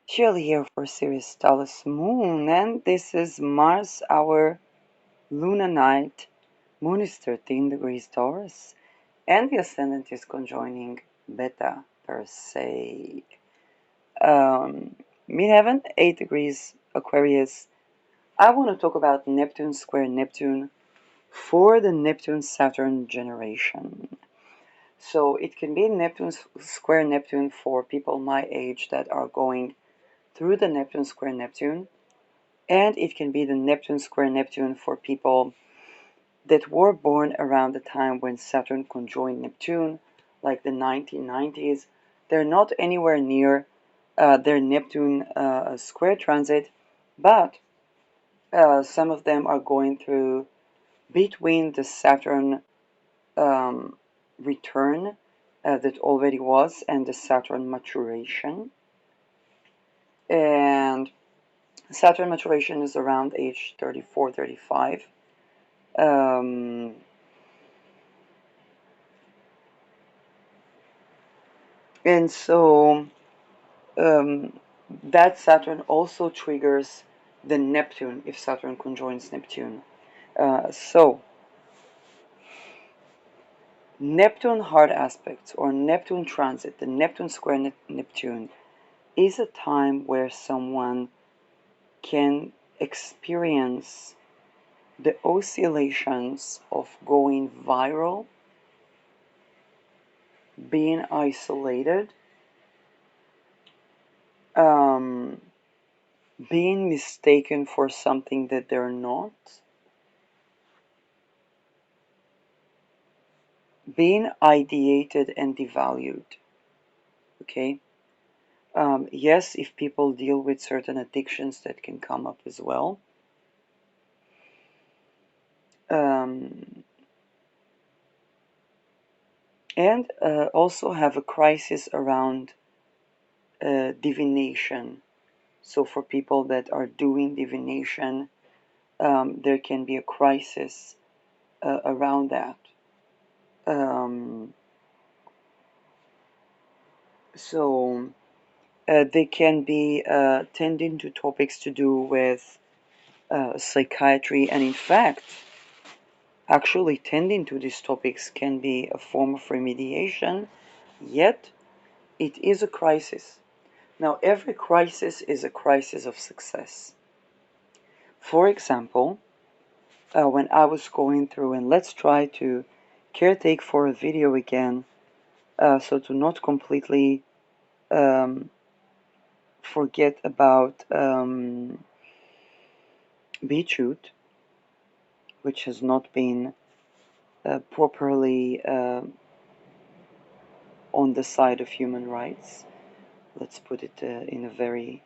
Shirley here for Sirius Taurus Moon, and this is Mars, our lunar night. Moon is 13 degrees Taurus, and the ascendant is conjoining Beta Persei. Midheaven, 8 degrees Aquarius. I want to talk about Neptune Square Neptune for the Neptune Saturn generation. So it can be Neptune Square Neptune for people my age that are going through the Neptune Square Neptune, and it can be the Neptune Square Neptune for people that were born around the time when Saturn conjoined Neptune, like the 1990s. They're not anywhere near their Neptune square transit, but some of them are going through between the Saturn um, return that already was and the Saturn maturation. And Saturn maturation is around age 34, 35. Um, and so um, that Saturn also triggers the Neptune if Saturn conjoins Neptune. So Neptune hard aspects or Neptune transit, the Neptune square Neptune, is a time where someone can experience the oscillations of going viral, being isolated, um, being mistaken for something that they're not, being ideated and devalued. Okay? Yes, if people deal with certain addictions, that can come up as well. Um, and also have a crisis around divination. So, for people that are doing divination, there can be a crisis around that. Um, so, they can be tending to topics to do with psychiatry, and in fact, actually tending to these topics can be a form of remediation, yet it is a crisis. Now, every crisis is a crisis of success. For example, when I was going through, and let's try to caretake for a video again, so to not completely um, forget about Beetroot, which has not been properly on the side of human rights. Let's put it in a very,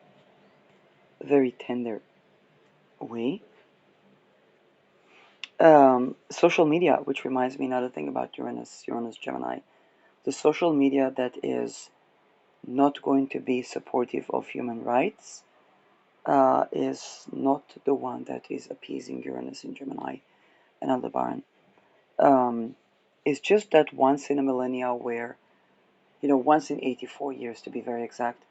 very tender way. Social media, which reminds me another thing about Uranus, Gemini. The social media that is not going to be supportive of human rights is not the one that is appeasing Uranus in Gemini and Aldebaran. It's just that once in a millennia where, once in 84 years to be very exact,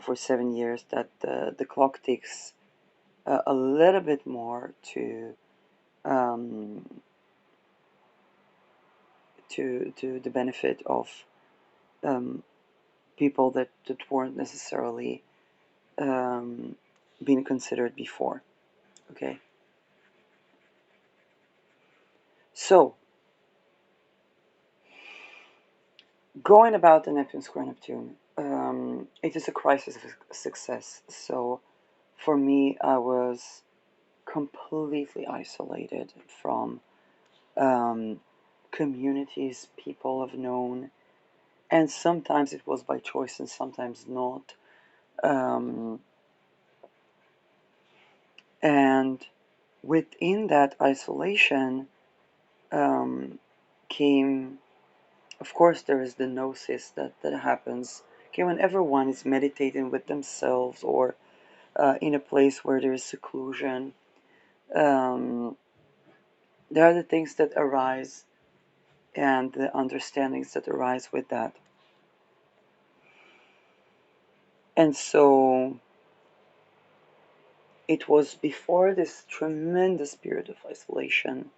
for 7 years, that the clock ticks a little bit more um, to the benefit of um, people that weren't necessarily um, being considered before. Okay, so going about the Neptune square Neptune, it is a crisis of success. So for me, I was completely isolated from communities people have known, and sometimes it was by choice and sometimes not. Um, and within that isolation came, of course, there is the gnosis that happens. Okay, when everyone is meditating with themselves or in a place where there is seclusion, um, there are the things that arise and the understandings that arise with that. And so it was before this tremendous period of isolation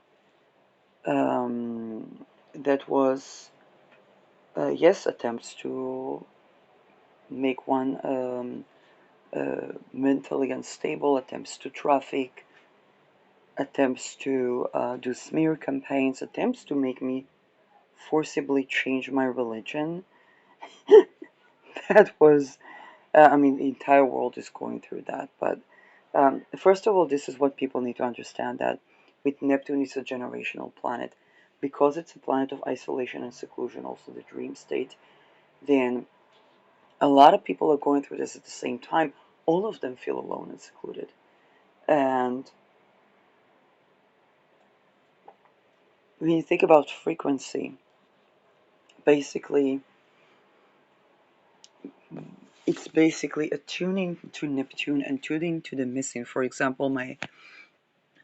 that was, yes, attempts to make one mentally unstable, attempts to traffic, attempts to do smear campaigns, attempts to make me forcibly change my religion. That was, I mean, the entire world is going through that. But first of all, this is what people need to understand, that with Neptune, it's a generational planet. Because it's a planet of isolation and seclusion, also the dream state, then a lot of people are going through this at the same time. All of them feel alone and secluded. And when you think about frequency, basically, it's basically attuning to Neptune and tuning to the missing. For example, my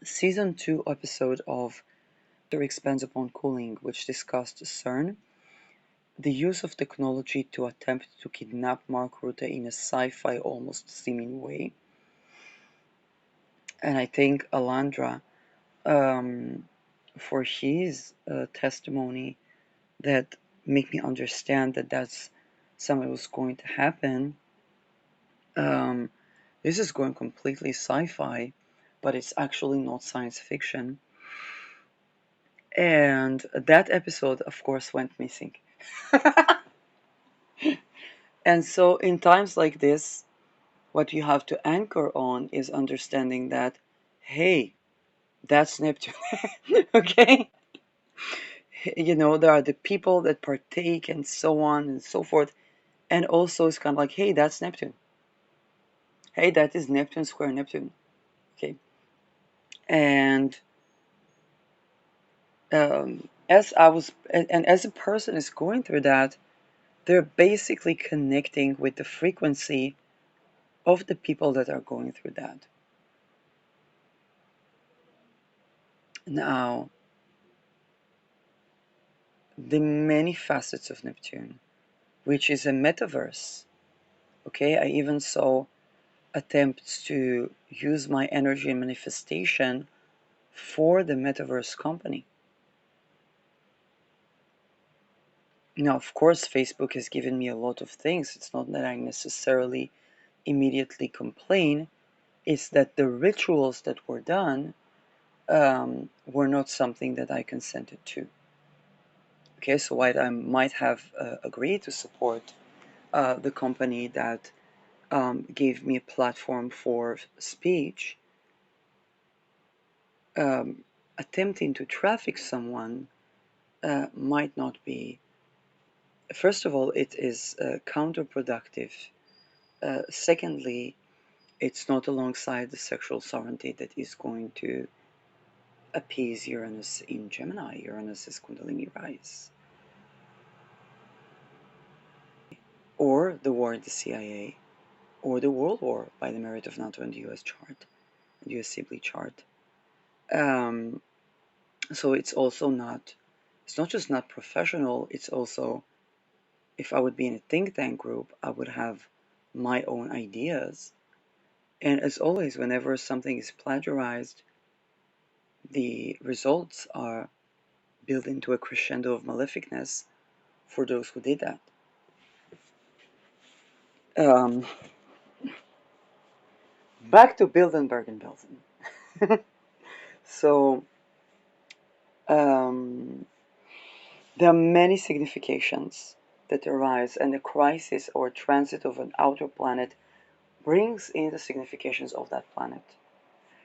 season 2 episode of Expands Upon Cooling, which discussed CERN, the use of technology to attempt to kidnap Mark Rutte in a sci-fi almost seeming way. And I think Alandra, for his testimony, that make me understand that that's something was going to happen. Um, this is going completely sci-fi, but it's actually not science fiction. And that episode, of course, went missing. And so, in times like this, what you have to anchor on is understanding that, hey, that's Neptune. Okay? You know, there are the people that partake and so on and so forth. And also, it's kind of like, hey, that's Neptune. Hey, that is Neptune Square Neptune. Okay? And as I was, and as a person is going through that, they're basically connecting with the frequency of the people that are going through that. Now, the many facets of Neptune, which is a metaverse. Okay, I even saw attempts to use my energy and manifestation for the metaverse company. Now, of course, Facebook has given me a lot of things. It's not that I necessarily immediately complain, it's that the rituals that were done were not something that I consented to. Okay, so while I might have agreed to support the company that gave me a platform for speech, attempting to traffic someone might not be. First of all, it is counterproductive. Secondly, it's not alongside the sexual sovereignty that is going to appease Uranus in Gemini. Uranus is Kundalini rise. Or the war in the CIA, or the World War by the merit of NATO and the US chart, the US Sibley chart. Um, so it's also not, it's not just not professional, it's also, if I would be in a think tank group, I would have my own ideas. And as always, whenever something is plagiarized, the results are built into a crescendo of maleficness for those who did that. Um, Back to Bilderberg and Belsen. So, um, there are many significations that arise, and the crisis or transit of an outer planet brings in the significations of that planet.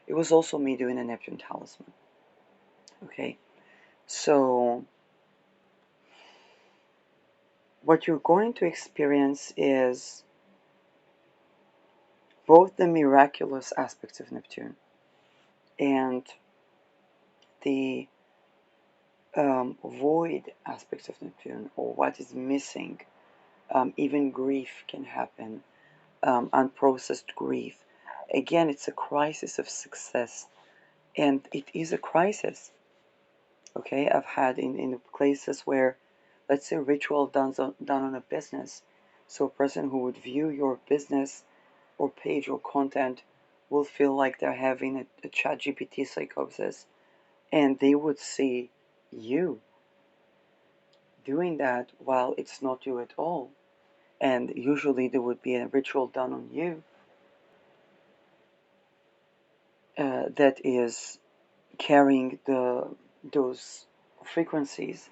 It was also me doing a Neptune talisman. Okay, so what you're going to experience is both the miraculous aspects of Neptune and the void aspects of Neptune, or what is missing. Even grief can happen, unprocessed grief. Again, it's a crisis of success, and it is a crisis. Okay, I've had in places where, let's say, ritual done on a business, So a person who would view your business or page or content will feel like they're having a chat GPT psychosis, and they would see you doing that while it's not you at all. And usually there would be a ritual done on you that is carrying those frequencies.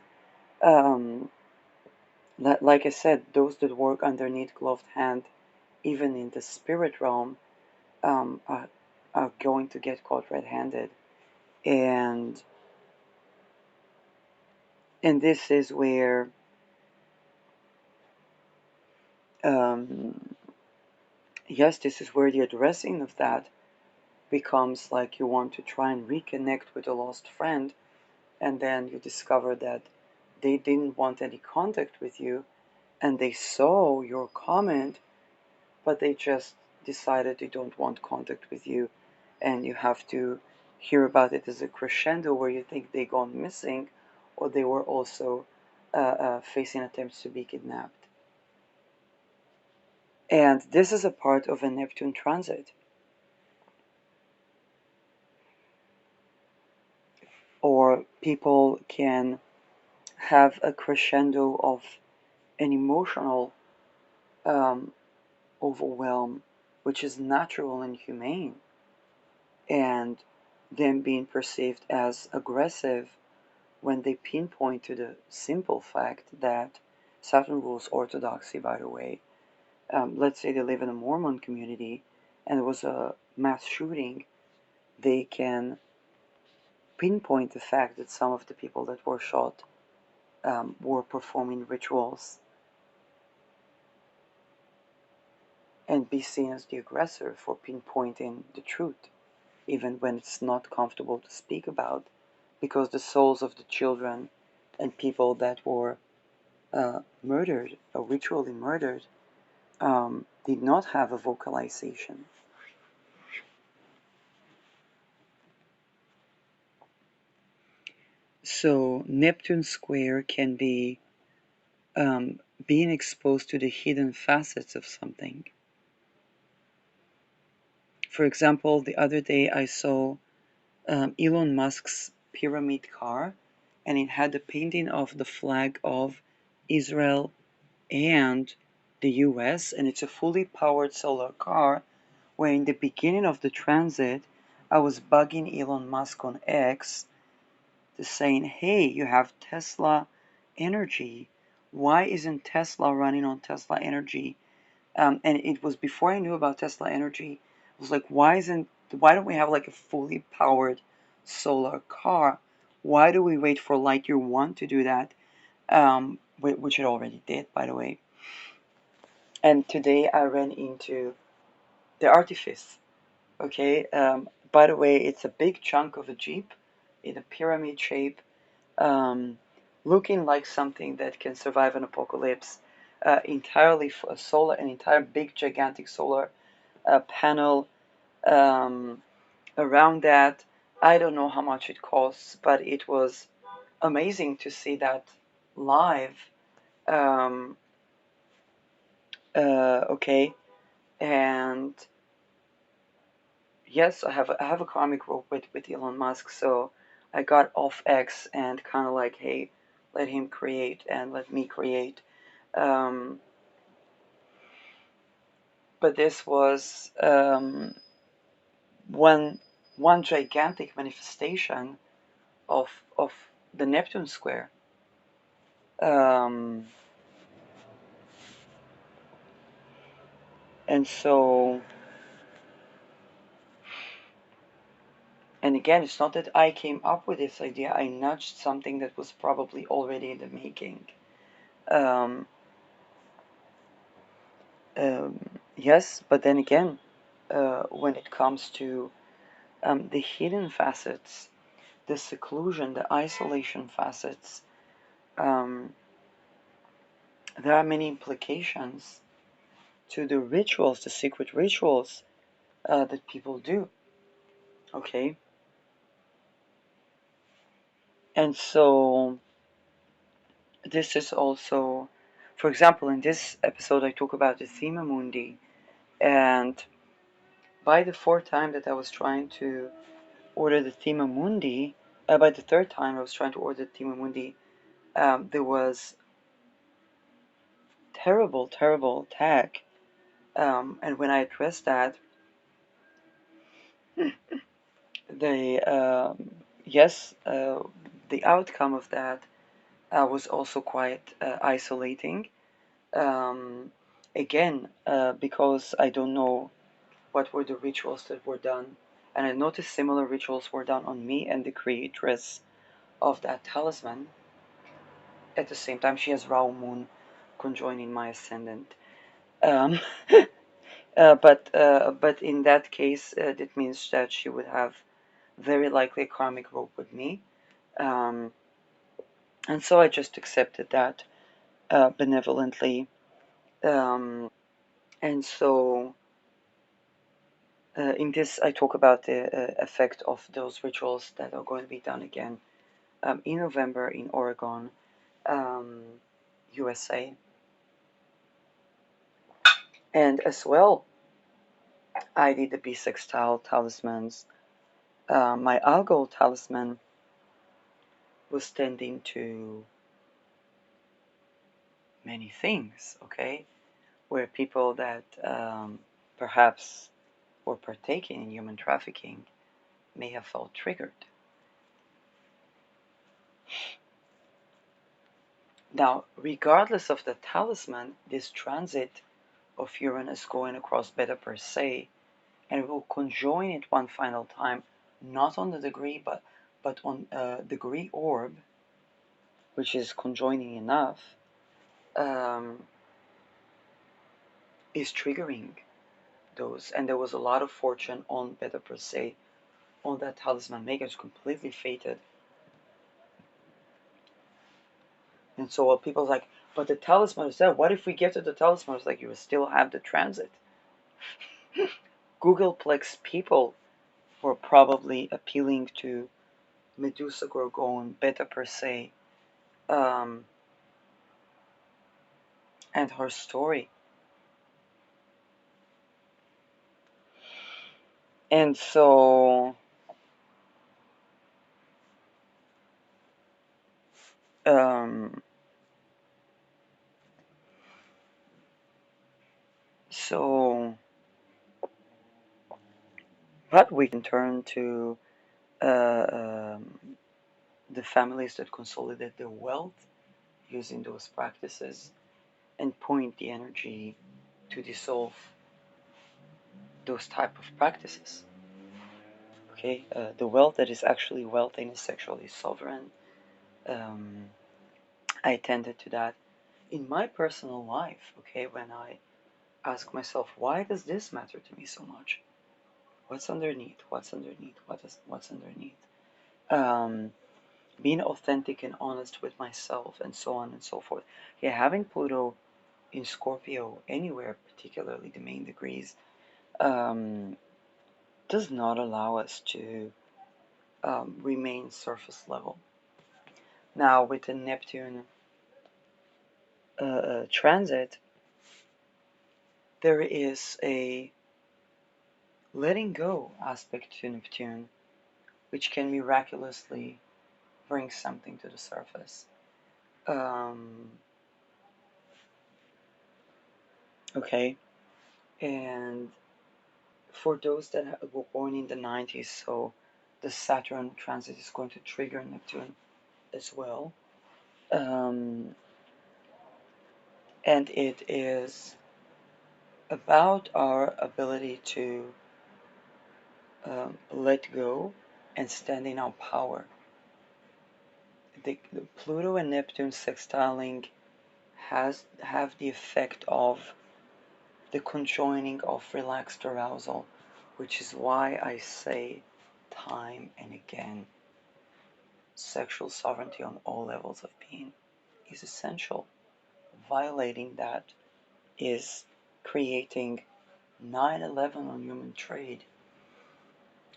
Um, like I said, those that work underneath gloved hand, even in the spirit realm, um, are, are going to get caught red-handed, and this is where um, yes, this is where the addressing of that becomes like you want to try and reconnect with a lost friend, and then you discover that they didn't want any contact with you, and they saw your comment, but they just decided they don't want contact with you, and you have to hear about it as a crescendo where you think they gone missing, or they were also facing attempts to be kidnapped. And this is a part of a Neptune transit. Or people can have a crescendo of an emotional um, overwhelm, which is natural and humane, and them being perceived as aggressive when they pinpoint to the simple fact that Saturn rules orthodoxy, by the way. Let's say they live in a Mormon community and there was a mass shooting, they can pinpoint the fact that some of the people that were shot were performing rituals and be seen as the aggressor for pinpointing the truth, even when it's not comfortable to speak about, because the souls of the children and people that were murdered or ritually murdered did not have a vocalization. So Neptune Square can be being exposed to the hidden facets of something. For example, the other day I saw Elon Musk's pyramid car, and it had the painting of the flag of Israel and the US, and it's a fully powered solar car. Where in the beginning of the transit, I was bugging Elon Musk on X to saying, hey, you have Tesla energy. Why isn't Tesla running on Tesla energy? And it was before I knew about Tesla energy. I was like, why don't we have like a fully powered solar car? Why do we wait for Lightyear 1 to do that? Which it already did, by the way. And today I ran into the Artifice. Okay, by the way, it's a big chunk of a Jeep in a pyramid shape, um, looking like something that can survive an apocalypse. Entirely solar, an entire big gigantic solar panel around that. I don't know how much it costs, but it was amazing to see that live. Um, okay, and yes, I have a comic book with Elon Musk, so I got off X and kind of like, hey, let him create and let me create. Um, but this was one one gigantic manifestation of the Neptune Square. Um, and so, and again, it's not that I came up with this idea. I nudged something that was probably already in the making. Um, yes, but then again, when it comes to the hidden facets, the seclusion, the isolation facets, um, there are many implications to the rituals, the secret rituals that people do. Okay, and so this is also For example, in this episode, I talk about the Thema Mundi, and by the fourth time that I was trying to order the Thema Mundi, by the third time I was trying to order the Thema Mundi, there was terrible, terrible attack. And when I addressed that, the yes, the outcome of that was also quite isolating. Um, Again, because I don't know what were the rituals that were done, and I noticed similar rituals were done on me and the creatress of that talisman. At the same time, she has Rahu Moon conjoining my ascendant. Um, but in that case, that means that she would have very likely a karmic rope with me. Um, and so I just accepted that benevolently. And so in this, I talk about the effect of those rituals that are going to be done again in November in Oregon, um, USA. And as well, I did the bisextile talismans. My algal talisman was tending to many things, okay? Where people that perhaps were partaking in human trafficking may have felt triggered. Now, regardless of the talisman, this transit of Uranus going across Beta Persei, and it will conjoin it one final time, not on the degree, but on degree orb, which is conjoining enough, um, is triggering those. And there was a lot of fortune on Beta Persei, on that talisman maker. It's completely fated. And so people's like, but the talisman is there. What if we get to the talisman? It's like, you will still have the transit. Googleplex people were probably appealing to Medusa Gorgon, Beta Persei, um, and her story. And so, um, so, but we can turn to the families that consolidate their wealth using those practices and point the energy to dissolve those type of practices. Okay, the wealth that is actually wealth and is sexually sovereign. Um, I tended to that in my personal life. Okay, when I ask myself, why does this matter to me so much? What's underneath? What's underneath? What's underneath? Um, Being authentic and honest with myself, and so on and so forth. Yeah, having Pluto in Scorpio anywhere, particularly the main degrees, um, does not allow us to remain surface level. Now, with the Neptune transit, there is a letting go aspect to Neptune, which can miraculously bring something to the surface. Um, okay, and for those that were born in the 90s, so the Saturn transit is going to trigger Neptune as well. Um, and it is about our ability to let go and stand in our power. The Pluto and Neptune sextiling have the effect of the conjoining of relaxed arousal, which is why I say time and again, sexual sovereignty on all levels of being is essential. Violating that is creating 9/11 on human trade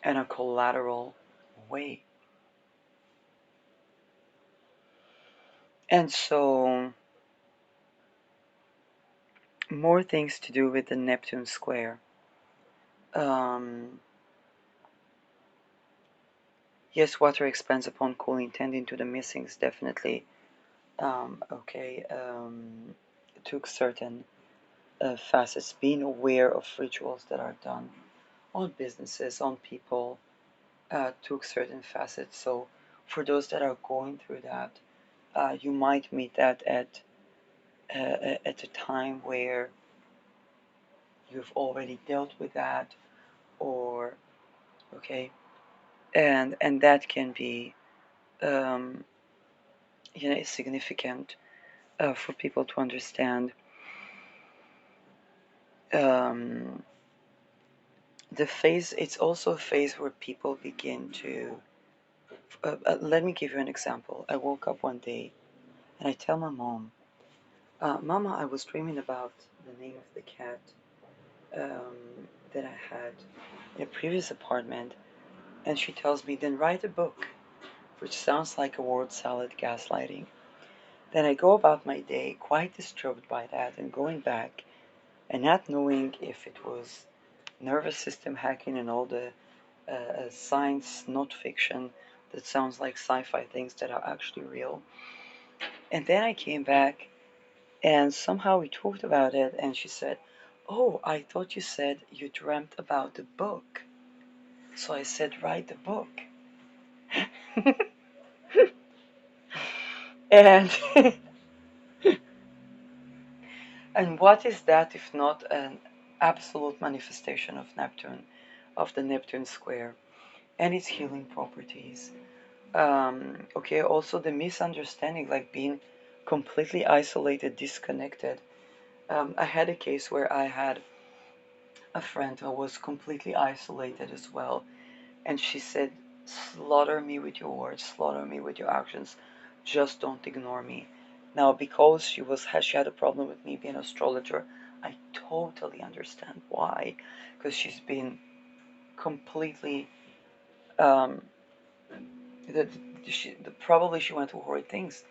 in a collateral way. And so more things to do with the Neptune Square. Um, yes, water expands upon cooling, tending to the missings, definitely. Okay, took certain facets, being aware of rituals that are done on businesses, on people, took certain facets. So, for those that are going through that, you might meet that at a time where you've already dealt with that, or okay, and that can be um, significant for people to understand. Um, the phase, it's also a phase where people begin to. Let me give you an example. I woke up one day and I tell my mom, Mama, I was dreaming about the name of the cat that I had in a previous apartment. And she tells me, then write a book, which sounds like a word salad gaslighting. Then I go about my day quite disturbed by that and going back and not knowing if it was nervous system hacking and all the science, not fiction, that sounds like sci-fi things that are actually real. And then I came back and somehow we talked about it and she said, oh, I thought you said you dreamt about the book. So I said, write the book. And and what is that if not an absolute manifestation of Neptune, of the Neptune Square and its healing properties? Okay, also the misunderstanding, like being completely isolated, disconnected. I had a case where I had a friend who was completely isolated as well, and she said, slaughter me with your words, slaughter me with your actions, just don't ignore me. Now, because she had a problem with me being an astrologer, I totally understand why, because she's been completely um, the, probably she went through horrid things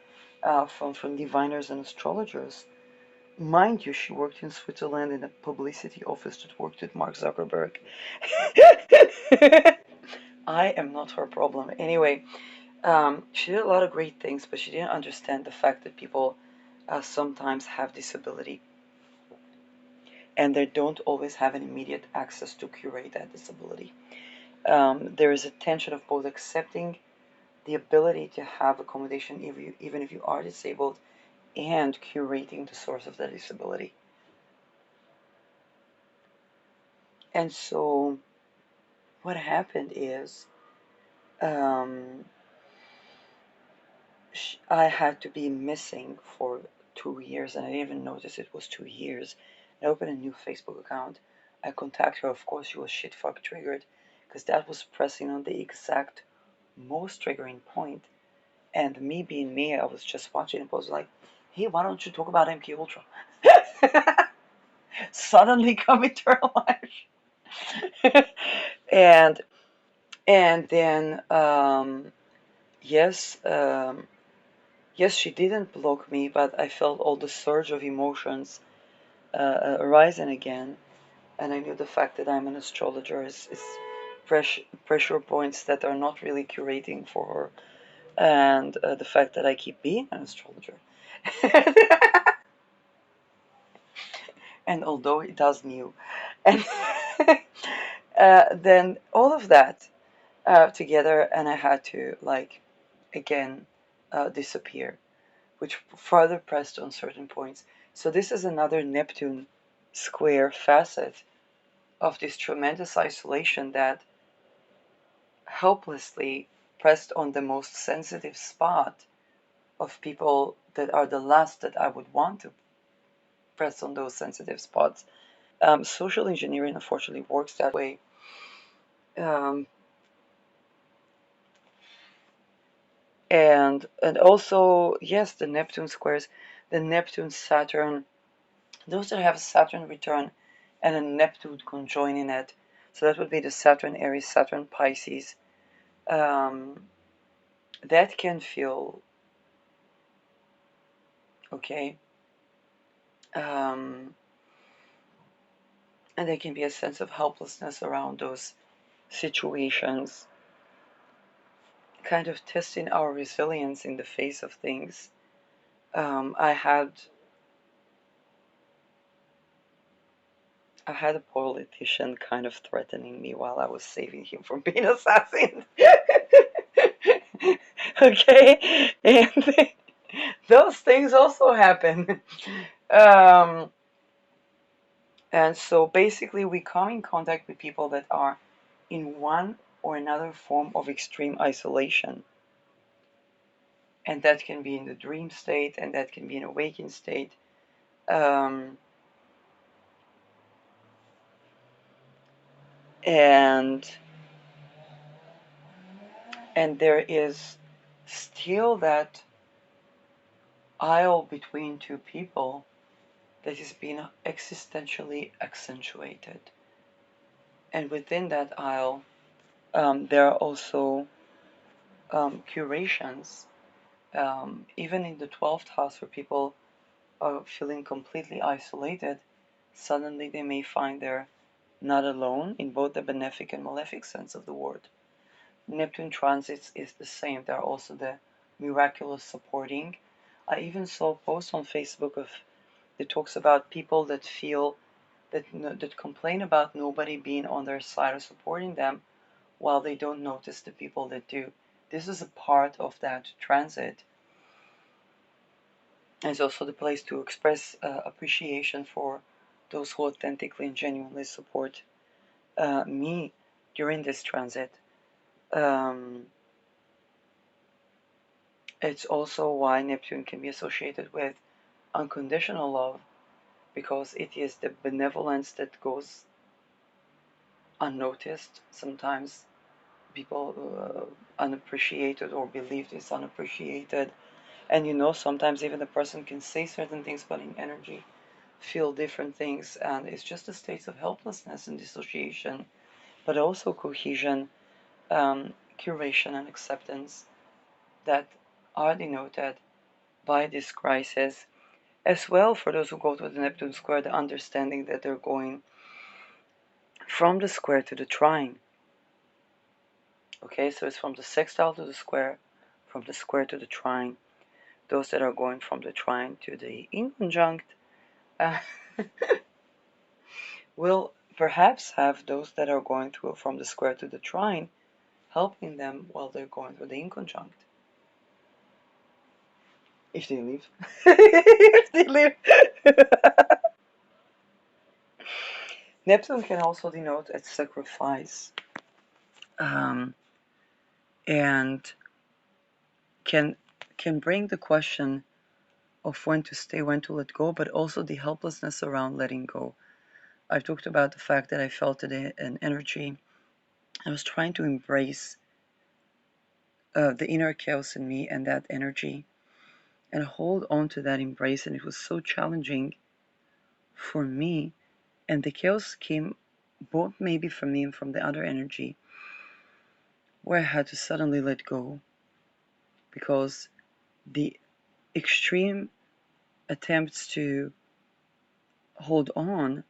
from diviners and astrologers. Mind you, she worked in Switzerland in a publicity office that worked with Mark Zuckerberg. I am not her problem. Anyway, she did a lot of great things, but she didn't understand the fact that people sometimes have disability and they don't always have an immediate access to curate that disability. There is a tension of both accepting the ability to have accommodation even if you are disabled and curating the source of that disability. And so what happened is um, I had to be missing for 2 years, and I didn't even notice it was 2 years. I opened a new Facebook account. I contacted her. Of course, she was shit fuck triggered because that was pressing on the exact most triggering point. And me being me, I was just watching and was like, hey, why don't you talk about MK Ultra? Suddenly coming to her life. and and then yes, yes, she didn't block me, but I felt all the surge of emotions arising again, and I knew the fact that I'm an astrologer is pressure points that are not really curating for her, and the fact that I keep being an astrologer. And although it does new, and then all of that together, and I had to like again disappear, which further pressed on certain points. So this is another Neptune square facet of this tremendous isolation that helplessly pressed on the most sensitive spot of people that are the last that I would want to press on those sensitive spots. Social engineering unfortunately works that way. Um, and also, yes, the Neptune squares, the Neptune Saturn, those that have a Saturn return and a Neptune conjoining it. So that would be the Saturn Aries, Saturn Pisces. Um, that can feel okay. Um, And there can be a sense of helplessness around those situations, kind of testing our resilience in the face of things. I had a politician kind of threatening me while I was saving him from being assassinated. Okay, and those things also happen. Um, and so basically, we come in contact with people that are in one or another form of extreme isolation. And that can be in the dream state, and that can be an awakened state. Um, and and there is still that aisle between two people that is being existentially accentuated. And within that aisle, there are also curations. Even in the 12th house, where people are feeling completely isolated, suddenly they may find they're not alone in both the benefic and malefic sense of the word. Neptune transits is the same. There are also the miraculous supporting. I even saw a post on Facebook of that talks about people that feel that complain about nobody being on their side or supporting them, while they don't notice the people that do. This is a part of that transit. And it's also the place to express appreciation for those who authentically and genuinely support me during this transit. Um, it's also why Neptune can be associated with unconditional love, because it is the benevolence that goes unnoticed. Sometimes people unappreciated or believed is unappreciated. And sometimes even the person can say certain things, but in energy feel different things. And it's just a state of helplessness and dissociation, but also cohesion, curation, and acceptance that are denoted by this crisis. As well, for those who go to the Neptune Square, the understanding that they're going from the square to the trine. Okay, so it's from the sextile to the square, from the square to the trine. Those that are going from the trine to the inconjunct uh, will perhaps have those that are going through from the square to the trine helping them while they're going through the inconjunct. If they live. If they live. Neptune can also denote a sacrifice, um, and can can bring the question of when to stay, when to let go, but also the helplessness around letting go. I've talked about the fact that I felt an energy. I was trying to embrace the inner chaos in me and that energy and hold on to that embrace, and it was so challenging for me. And the chaos came both maybe from me and from the other energy, where I had to suddenly let go because the extreme attempts to hold on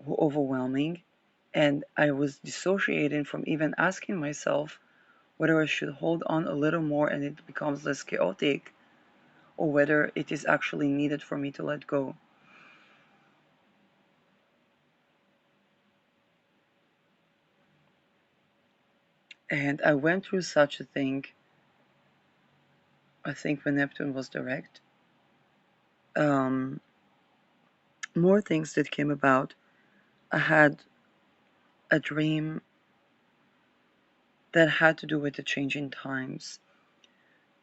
were overwhelming, and I was dissociating from even asking myself whether I should hold on a little more and it becomes less chaotic, or whether it is actually needed for me to let go. And I went through such a thing, I think, when Neptune was direct. Um, More things that came about. I had a dream that had to do with the changing times,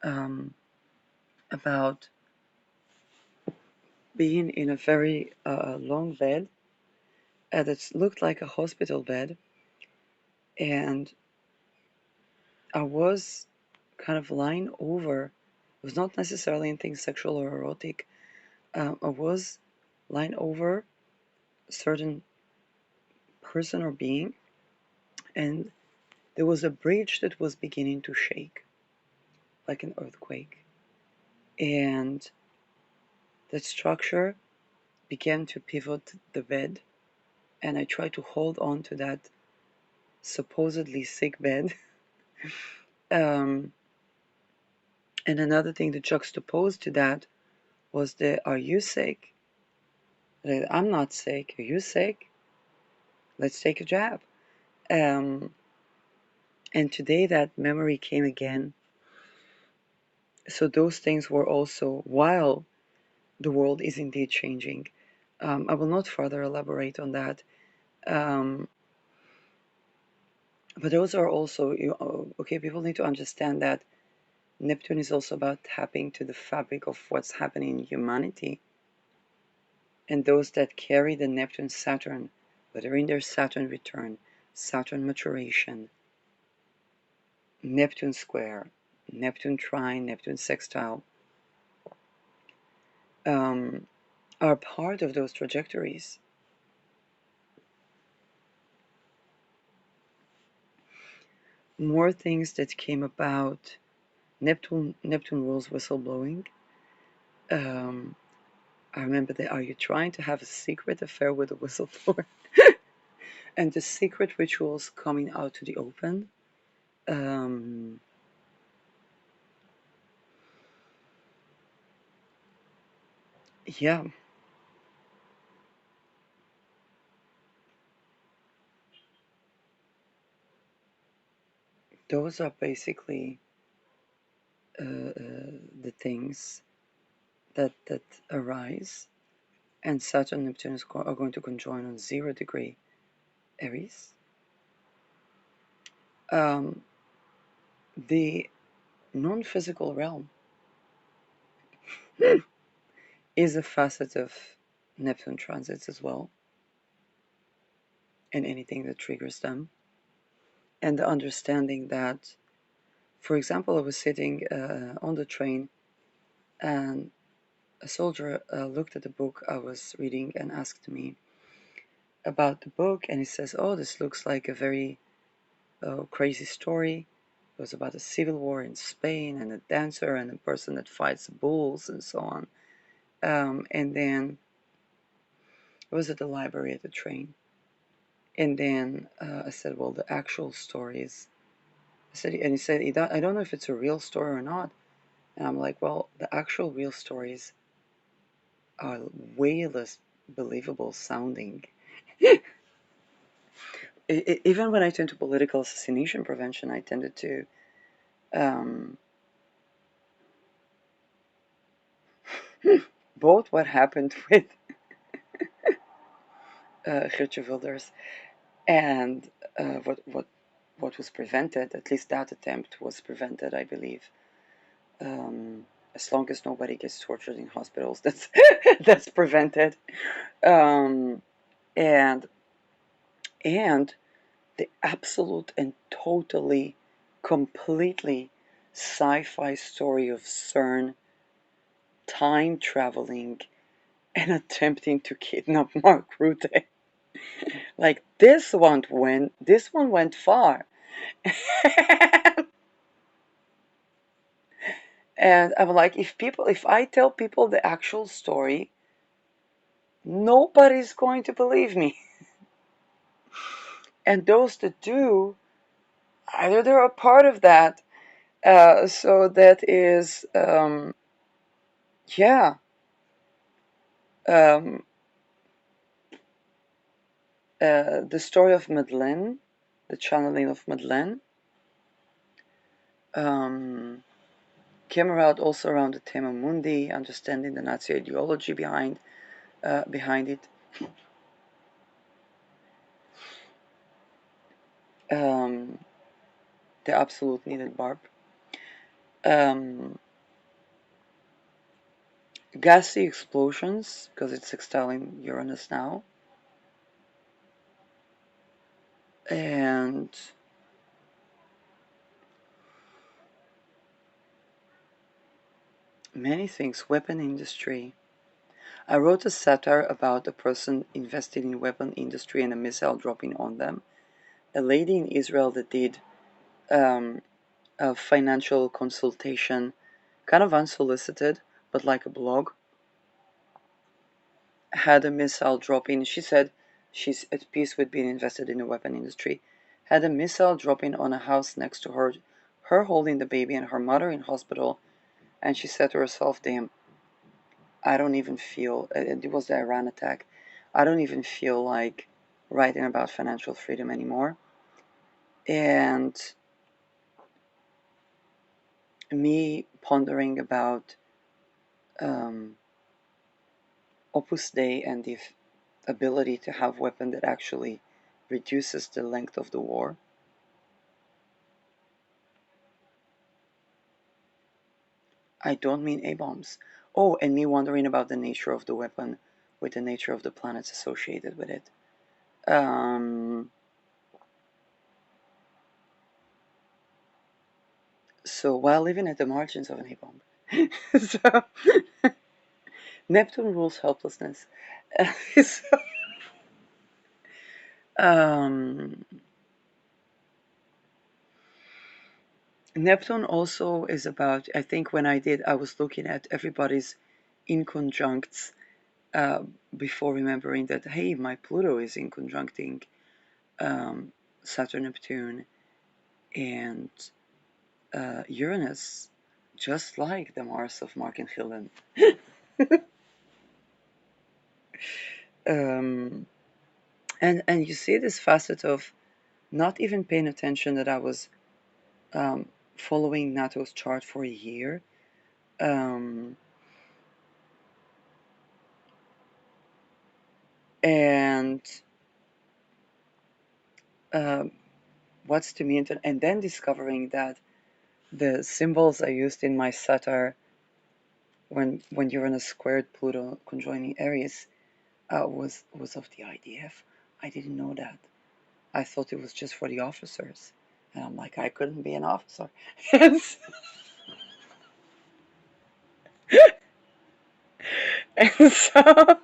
um, about being in a very long bed that looked like a hospital bed, and I was kind of lying over. It was not necessarily anything sexual or erotic. I was lying over a certain person or being, and there was a bridge that was beginning to shake, like an earthquake. And that structure began to pivot the bed and I try to hold on to that supposedly sick bed. um, and another thing that juxtaposed to that was the "Are you sick?" I'm not sick. Are you sick? Let's take a jab. Um, and today that memory came again. So those things were also while the world is indeed changing. I will not further elaborate on that. Um, but those are also, okay, people need to understand that Neptune is also about tapping to the fabric of what's happening in humanity. And those that carry the Neptune Saturn, whether in their Saturn return, Saturn maturation, Neptune Square, Neptune Trine, Neptune Sextile, um, are part of those trajectories. More things that came about. Neptune rules whistleblowing. Um, I remember that. Are you trying to have a secret affair with a whistleblower? And the secret rituals coming out to the open. Um, yeah, those are basically the things that arise. And Saturn and Neptune are going to conjoin on 0 degree Aries. Um, the non-physical realm is a facet of Neptune transits as well, and anything that triggers them. And the understanding that, for example, I was sitting on the train, and a soldier looked at the book I was reading and asked me about the book, and he says, "Oh, this looks like a very crazy story. It was about a civil war in Spain and a dancer and a person that fights bulls and so on." And then I was at the library at the train. And then I said, "Well, the actual stories." I said, and he said, "I don't know if it's a real story or not." And I'm like, "Well, the actual real stories are way less believable sounding." Even when I turned to political assassination prevention, I tended to um, both what happened with Geertje Wilders and what was prevented. At least that attempt was prevented, I believe. As long as nobody gets tortured in hospitals, that's that's prevented. Um, and and the absolute and totally, completely sci-fi story of CERN time traveling and attempting to kidnap Mark Rutte. Like this one went far. And I'm like, if I tell people the actual story, nobody's going to believe me. And those that do, either they're a part of that. So that is, yeah, um, the story of Madeleine, the channeling of Madeleine, um, came around also around the Tema Mundi, understanding the Nazi ideology behind it. Um, the absolute needed barb. Um, Gassy explosions, because it's sextile in Uranus now. And many things, weapon industry. I wrote a satire about a person invested in weapon industry and a missile dropping on them. A lady in Israel that did um, a financial consultation, kind of unsolicited, but like a blog, had a missile drop in. She said she's at peace with being invested in the weapon industry, had a missile dropping on a house next to her holding the baby and her mother in hospital, and she said to herself, damn, I don't even feel, it was the Iran attack, I don't even feel like writing about financial freedom anymore. And me pondering about um, Opus Dei and the ability to have weapon that actually reduces the length of the war. I don't mean A-bombs. Oh, and me wondering about the nature of the weapon with the nature of the planets associated with it. Um, so while living at the margins of an A-bomb. So Neptune rules helplessness. So, um, Neptune also is about, I think when I was looking at everybody's inconjuncts uh, before remembering that, hey, my Pluto is inconjuncting um, Saturn, Neptune, and Uranus, just like the Mars of Mark and Hilden. um, and you see this facet of not even paying attention that I was um, following NATO's chart for a year. Um, and uh, what's to me, and then discovering that the symbols I used in my satire when Uranus squared Pluto conjoining Aries was of the IDF. I didn't know that. I thought it was just for the officers. And I'm like, I couldn't be an officer. and so,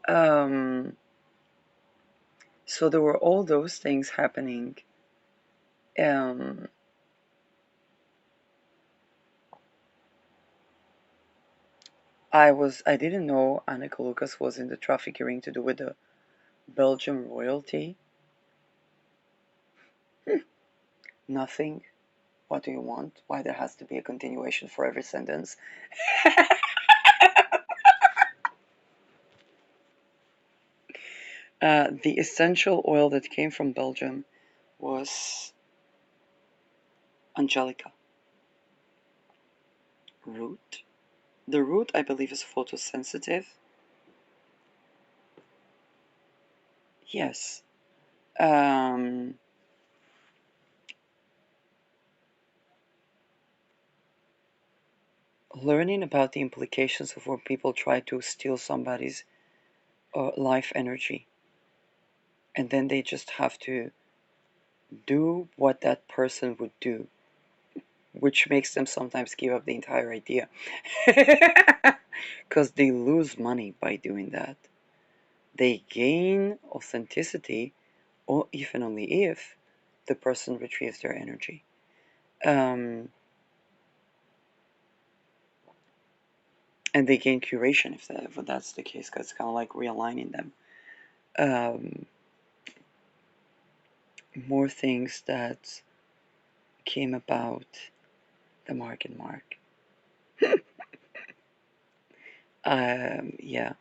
um, so there were all those things happening. Um, I didn't know Annika Lucas was in the trafficking to do with the Belgian royalty. Nothing. What do you want? Why there has to be a continuation for every sentence? The essential oil that came from Belgium was Angelica root. The root, I believe, is photosensitive. Yes. Um, Learning about the implications of when people try to steal somebody's life energy, and then they just have to do what that person would do, which makes them sometimes give up the entire idea. Because they lose money by doing that. They gain authenticity, or even only if the person retrieves their energy. Um, and they gain curation if that's the case, because it's kind of like realigning them. Um, more things that came about the Mark and Mark. Yeah.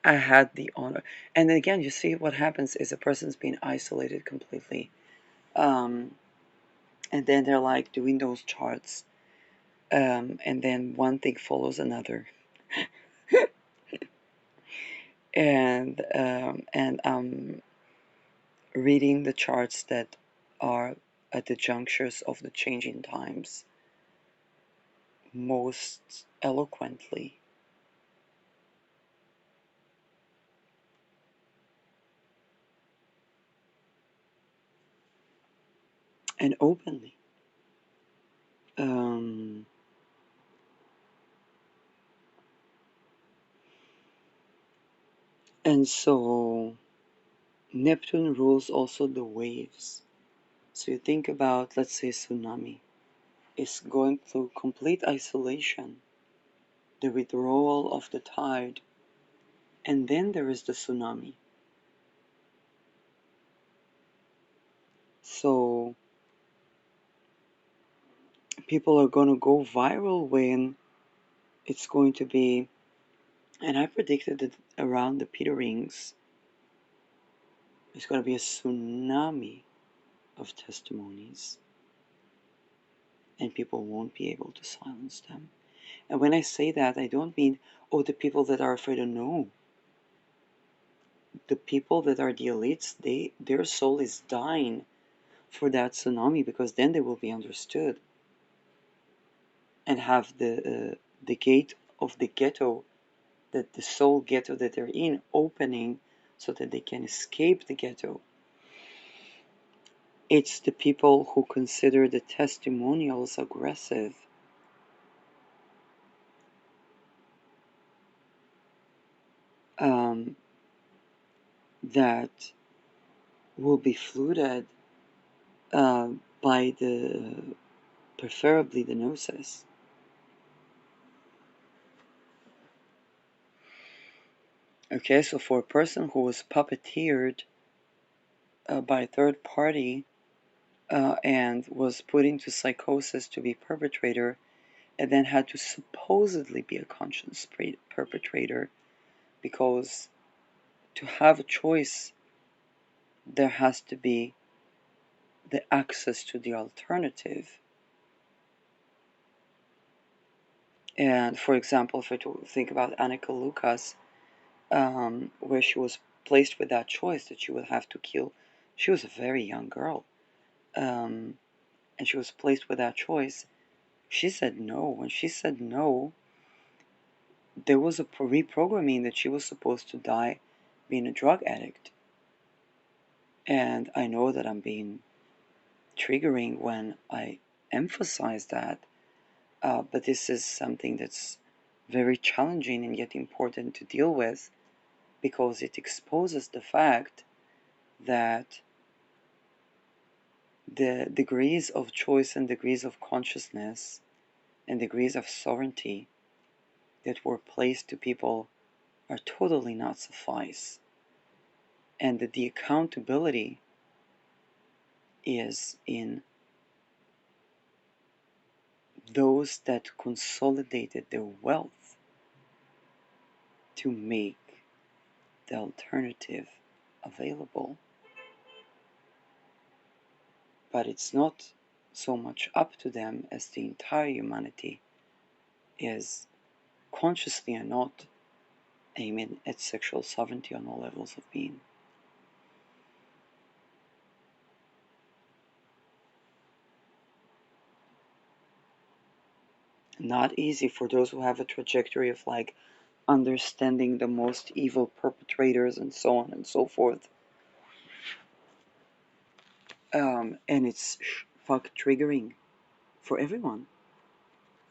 I had the honor. And then again, you see what happens is a person's being isolated completely. Um, and then they're like doing those charts. And then one thing follows another. And reading the charts that are at the junctures of the changing times most eloquently and openly. Um, and so Neptune rules also the waves. So you think about, let's say, tsunami. is going through complete isolation, the withdrawal of the tide, and then there is the tsunami. So people are going to go viral when it's going to be, and I predicted that around the Peter Rings, there's going to be a tsunami of testimonies, and people won't be able to silence them. And when I say that, I don't mean, oh, the people that are afraid of no. The people that are the elites, their soul is dying for that tsunami, because then they will be understood and have the gate of the ghetto, that the soul ghetto that they're in, opening so that they can escape the ghetto. It's the people who consider the testimonials aggressive, um, that will be flooded uh, by preferably the gnosis. Okay, so for a person who was puppeteered by a third party and was put into psychosis to be perpetrator, and then had to supposedly be a conscious perpetrator, because to have a choice, there has to be the access to the alternative. And for example, if I think about Annika Lucas, where she was placed with that choice that she would have to kill, she was a very young girl, um, and she was placed with that choice. She said no. When she said no, there was a reprogramming that she was supposed to die being a drug addict. And I know that I'm being triggering when I emphasize that, but this is something that's very challenging and yet important to deal with, because it exposes the fact that the degrees of choice and degrees of consciousness and degrees of sovereignty that were placed to people are totally not suffice, and that the accountability is in those that consolidated their wealth to make the alternative available. But it's not so much up to them as the entire humanity is consciously and not aiming at sexual sovereignty on all levels of being. Not easy for those who have a trajectory of like understanding the most evil perpetrators and so on and so forth. And it's fuck triggering for everyone.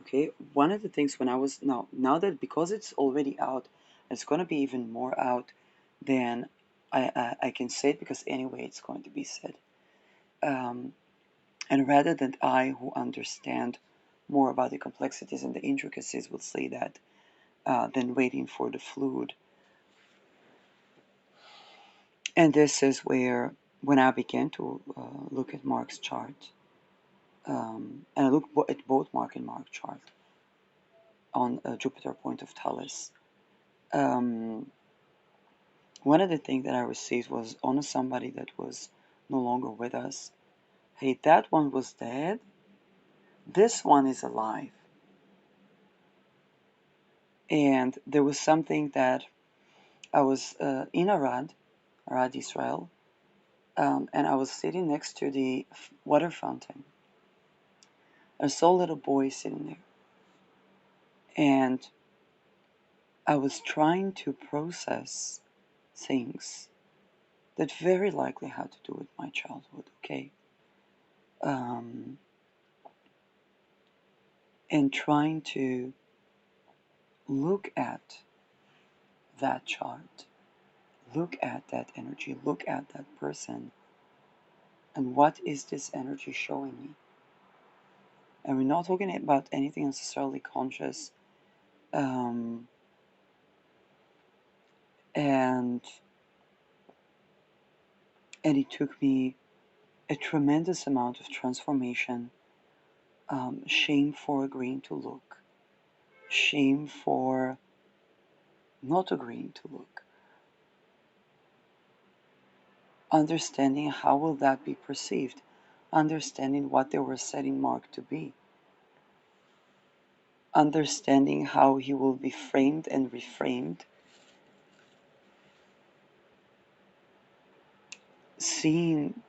Okay, one of the things when I was now that because it's already out, it's gonna be even more out than I can say it, because anyway it's going to be said. Um, and rather than I, who understand more about the complexities and the intricacies, will say that, than waiting for the fluid. And this is where, when I began to look at Mark's chart, and I look at both Mark and Mark chart on a Jupiter point of Thales. Um, One of the things that I received was on somebody that was no longer with us. Hey, that one was dead. This one is alive. And there was something that I was in Arad, Israel, and I was sitting next to the water fountain. I saw a little boy sitting there. And I was trying to process things that very likely had to do with my childhood, okay? Um, and trying to look at that chart, look at that energy, look at that person, and what is this energy showing me? And we're not talking about anything necessarily conscious. Um, and it took me a tremendous amount of transformation, shame for agreeing to look, shame for not agreeing to look, understanding how will that be perceived, understanding what they were setting Mark to be, understanding how he will be framed and reframed, seeing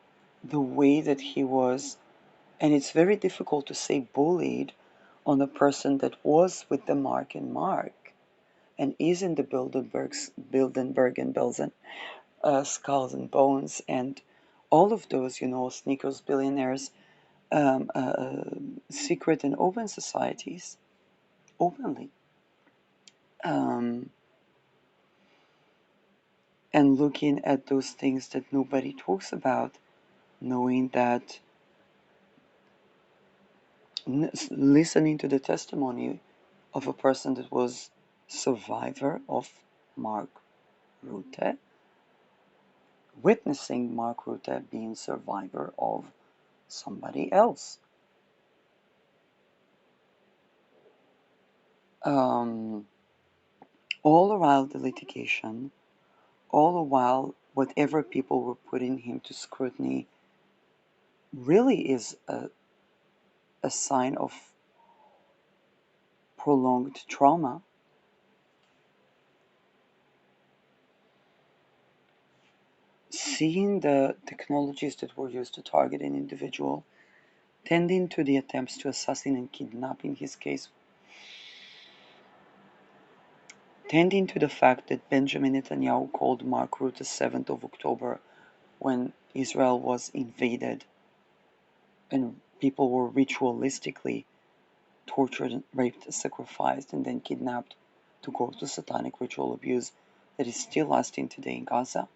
the way that he was. And it's very difficult to say bullied on a person that was with the Mark and Mark and is in the Bilderberg and Belsen, Skulls and Bones, and all of those, sneakers, billionaires, um, uh, uh, secret and open societies, openly. Um, and looking at those things that nobody talks about, knowing that, listening to the testimony of a person that was survivor of Mark Rutte, witnessing Mark Rutte being survivor of somebody else. Um, all around the litigation, all the while whatever people were putting him to scrutiny really is a sign of prolonged trauma. Seeing the technologies that were used to target an individual, tending to the attempts to assassinate and kidnap in his case, tending to the fact that Benjamin Netanyahu called Mark Rutte the 7th of October when Israel was invaded and people were ritualistically tortured, raped, sacrificed, and then kidnapped to go to satanic ritual abuse that is still lasting today in Gaza,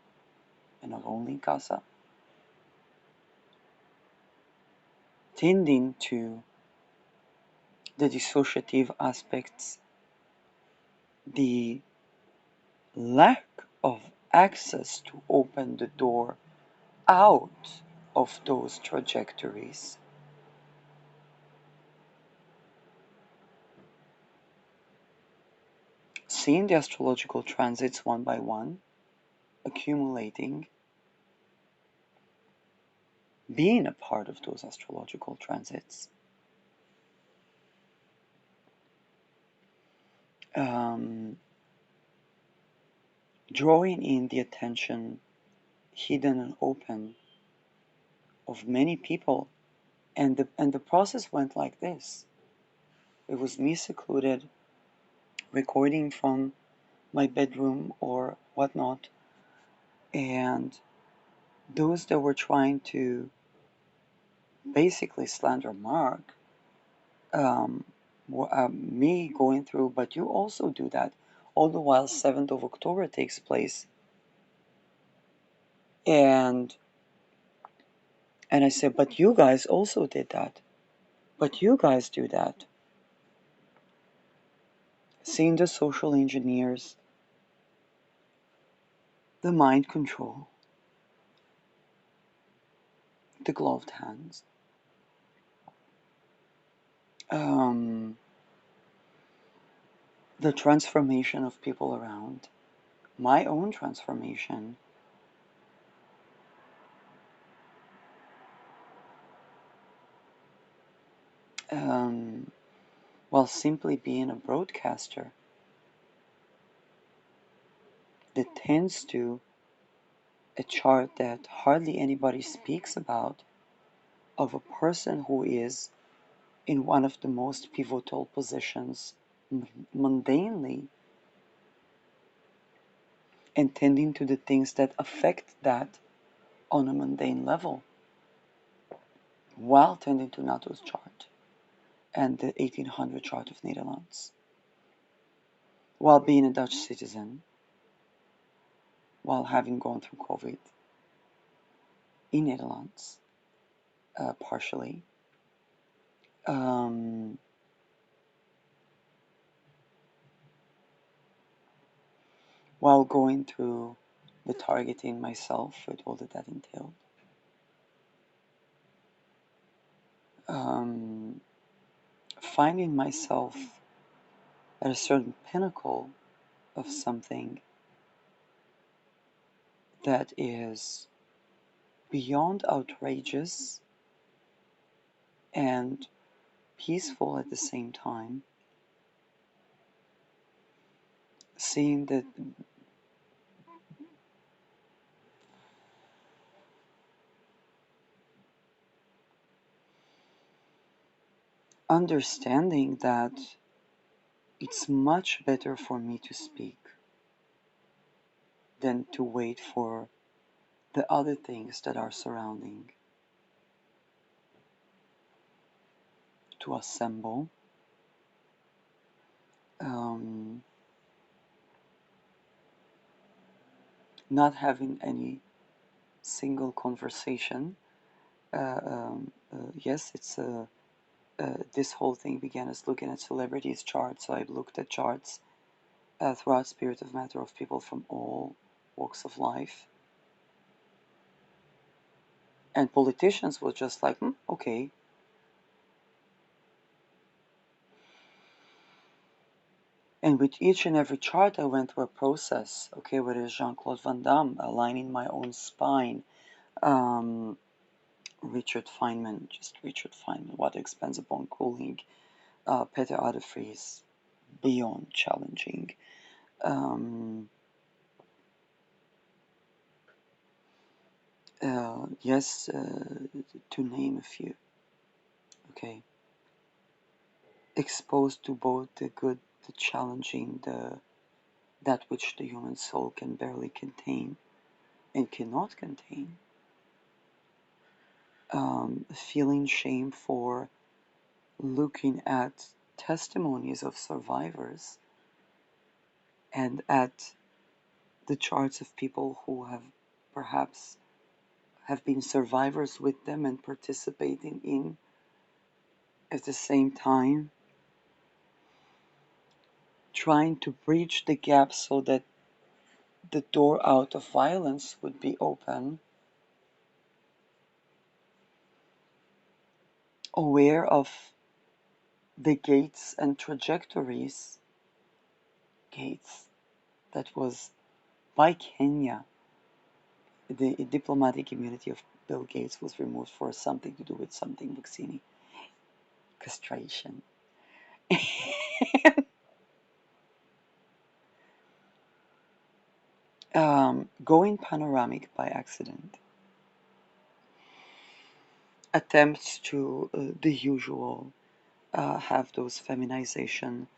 and not only in Gaza, tending to the dissociative aspects, the lack of access to open the door out of those trajectories. Seeing the astrological transits one by one, accumulating, being a part of those astrological transits, um, drawing in the attention, hidden and open, of many people. And the process went like this. It was me secluded, recording from my bedroom or whatnot, and those that were trying to basically slander Mark, um, me going through, but you also do that. All the while, 7th of October takes place, and I said, but you guys also did that. But you guys do that. Seeing the social engineers, the mind control, the gloved hands, um, the transformation of people around, my own transformation, um, while simply being a broadcaster that tends to a chart that hardly anybody speaks about of a person who is in one of the most pivotal positions mundanely and tending to the things that affect that on a mundane level while tending to NATO's chart and the 1800 chart of Netherlands, while being a Dutch citizen, while having gone through COVID in Netherlands, partially, Um, while going through the targeting myself with all that entailed. Um, Finding myself at a certain pinnacle of something that is beyond outrageous and peaceful at the same time, seeing that, understanding that it's much better for me to speak than to wait for the other things that are surrounding to assemble. Um, Not having any single conversation. Yes, it's this whole thing began as looking at celebrities' charts. So I looked at charts throughout Spirit of Matter of people from all walks of life. And politicians were just like, okay. And with each and every chart, I went through a process. Okay, whether it's Jean-Claude Van Damme, aligning my own spine, um, Richard Feynman, just Richard Feynman, what expands upon cooling, Peter Adefries, beyond challenging. Um, yes, to name a few. Okay, exposed to both the good, the challenging, the that which the human soul can barely contain and cannot contain. Feeling shame for looking at testimonies of survivors and at the charts of people who have perhaps have been survivors with them and participating in at the same time, trying to bridge the gap so that the door out of violence would be open, aware of the gates and trajectories. Gates that was by Kenya. The diplomatic immunity of Bill Gates was removed for something to do with something vaccine castration. Going panoramic by accident. Attempts to the usual have those feminization,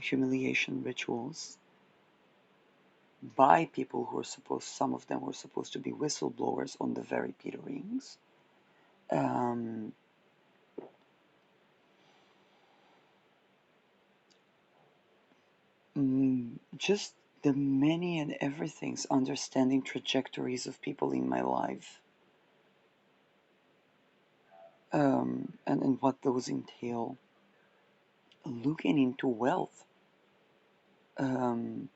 humiliation rituals by people who are supposed, some of them were supposed to be whistleblowers on the very Peterings. Um, just the many and everything's understanding trajectories of people in my life, and what those entail. Looking into wealth. Um,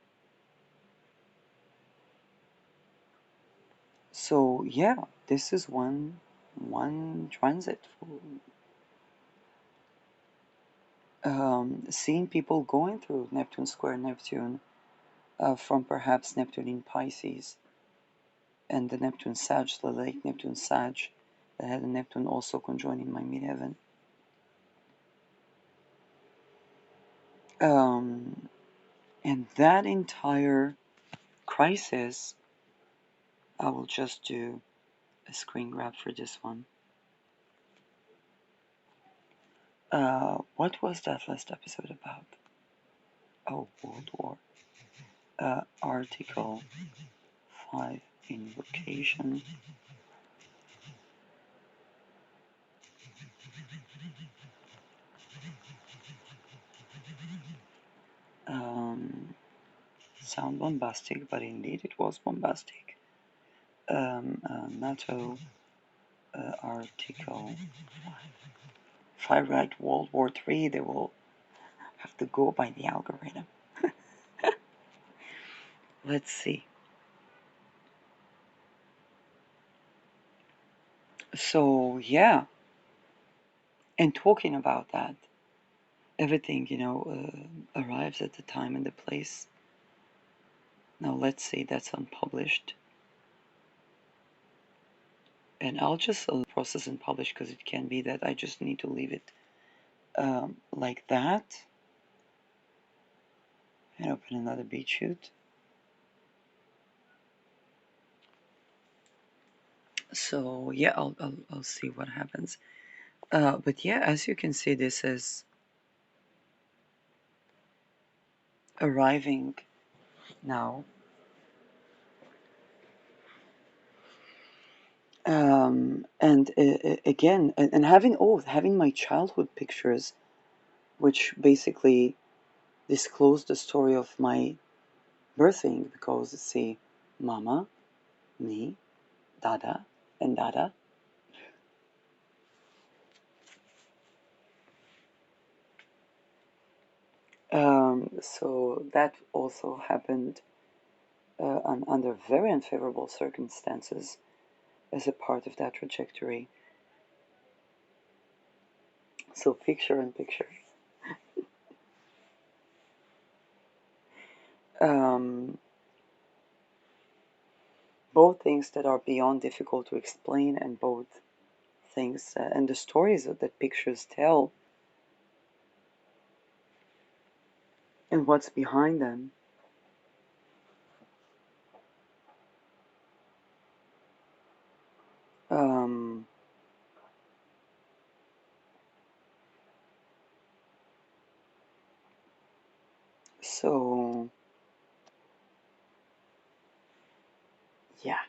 so yeah, this is one transit. Seeing people going through Neptune Square Neptune, from perhaps Neptune in Pisces and the Neptune Sag, the late Neptune Sag, that had a Neptune also conjoining my midheaven. And that entire crisis, I will just do a screen grab for this one. What was that last episode about? Oh, World War. Article 5 invocation. Sound bombastic, but indeed it was bombastic. NATO Article 5. if I write World War III, they will have to go by the algorithm. Let's see. So, yeah, and talking about that, everything, arrives at the time and the place. Now, let's say that's unpublished. And I'll just process and publish because it can be that I just need to leave it like that. And open another beat shoot. So yeah, I'll see what happens. But yeah, as you can see, this is arriving now. And again, and having my childhood pictures, which basically disclose the story of my birthing, because see, Mama, me, Dada, and Dada. So that also happened under very unfavorable circumstances as a part of that trajectory. So picture in picture. Um, both things that are beyond difficult to explain, and both things and the stories that pictures tell and what's behind them. Um, so yeah.